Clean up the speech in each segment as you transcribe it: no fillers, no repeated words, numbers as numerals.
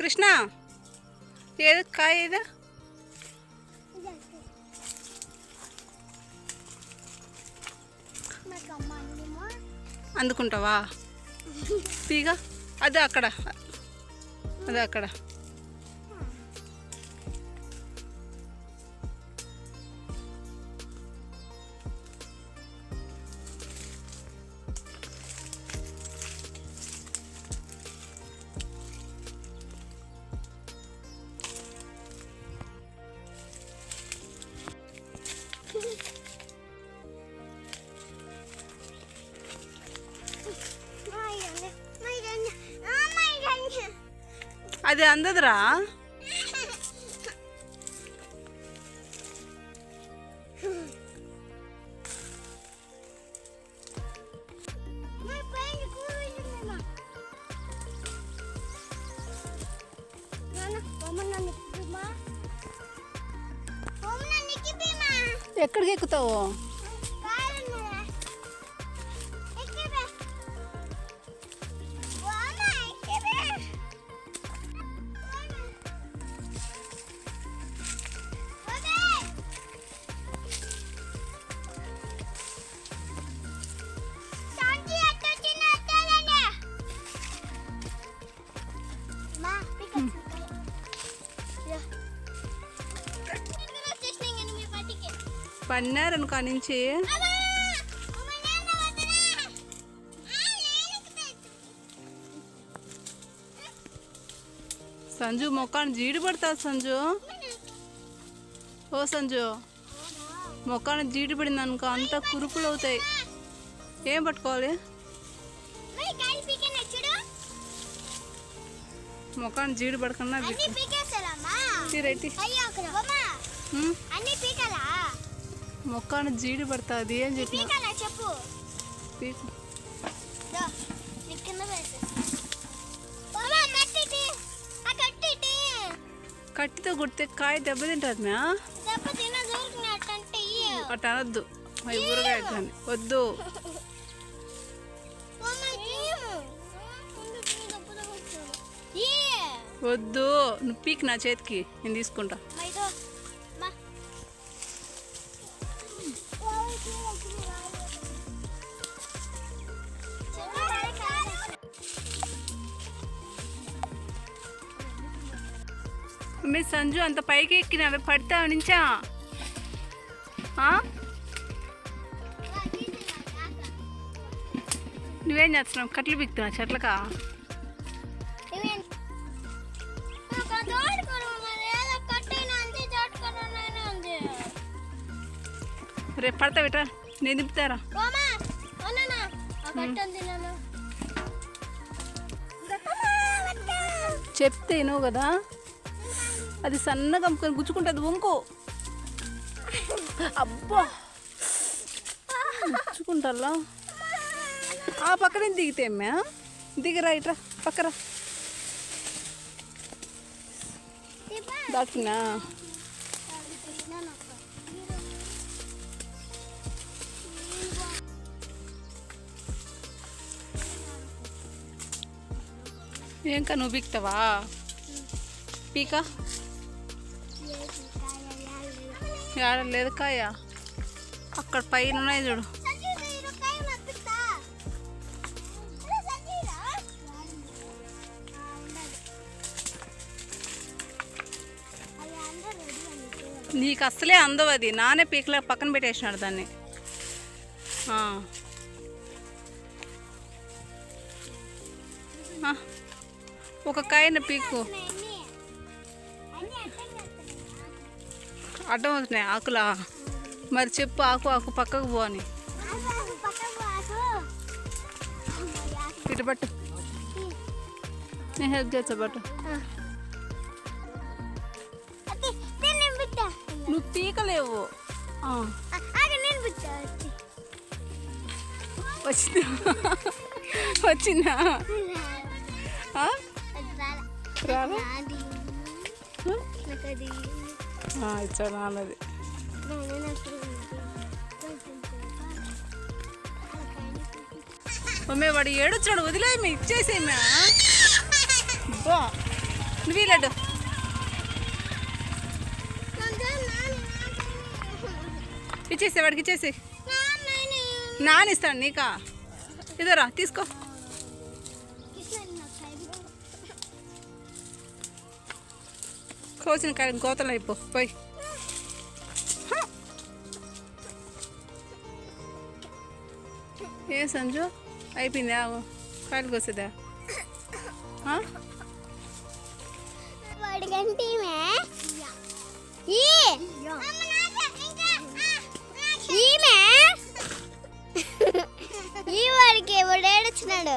కృష్ణ ఏది కాయ ఏదా అందుకుంటావా తీగ అదే అక్కడ అదే అక్కడ అది అందదురా ఎక్కడికి ఎక్కుతావు పన్నారను కానించి సంజు మొక్కాన్ని జీడి పడుతుంది సంజు. ఓ సంజు మొక్కాన్ని జీడి పడింది అనుకో అంతా కురుపులు అవుతాయి. ఏం పట్టుకోవాలి మొక్కాన్ని జీడి పడకుండా మొక్కాన్ని జీడి పడుతుంది అని చెప్పి కట్టితో కొడితే కాయ దెబ్బతింటుంది మ్యా అట్ట అనొద్దు అవి ఊరగాయ కానీ వద్దు. వద్దు నువ్వు పీక్ నా చేతికి నేను తీసుకుంటా. మీ సంజు అంత పైకి ఎక్కినవి పడతా నుంచా నువ్వేం చేస్తున్నావు కట్లు బిక్తున్నా చెట్లకా రేపు పడతా బిట్రా నేను దింపుతారా చెప్తే వినవు కదా అది సన్నగా అమ్ముకొని గుచ్చుకుంటుంది వంకో అబ్బా గుచ్చుకుంటా ఆ పక్కనే దిగితే అమ్మా దిగరా ఇట్రా పక్కరా దాటినా ఏంకా నువ్వు పీకుతావా పీకా లేదు కాయ అక్కడ పైన ఉన్నాయి చూడు. నీకు అసలే అందవు అది నానే పీకలే పక్కన పెట్టేసినాడు దాన్ని. ఒక కాయన పీకు అడ్డం అవుతున్నాయి ఆకులా మరి చెప్పు ఆకు ఆకు పక్కకు పో అని. ఇటు పట్టు నేను హెల్ప్ చేస్తా పట్టు. నువ్వు పీకలేవు వచ్చిందా రాలా ఇచ్చాడు అన్నది. మమ్మీ వాడు ఏడొచ్చాడు వదిలే మీ ఇచ్చేసేమా. నువ్వు ఈ లడ్డు ఇచ్చేసే వాడికి ఇచ్చేసి నాన్న ఇస్తాడు నీకా ఇదరా తీసుకో కోసిన కాయలు కోతలు అయిపో పోయి ఏ సంజు అయిపోయిందా కాయలు కోసేదా ఈ వాడికి ఎవడు ఏడొచ్చినాడు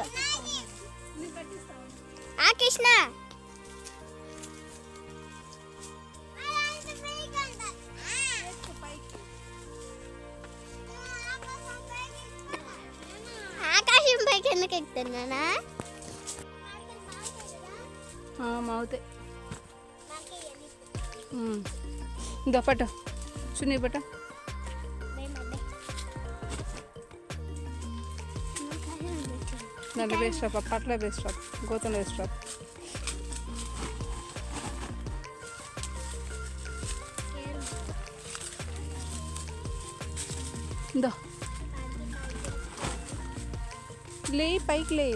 ఆ కృష్ణ ఆకాశం పైకి ఎందుకు ఎక్కుతున్నానా అవుతాయి ఇందో పట్టు చున్నీ పట్ట నన్ను వేస్ట్ రాప పట్ల వేస్ట్ రాప గోతంలో వేస్ట్ రాప ఇందో లే పైకి లే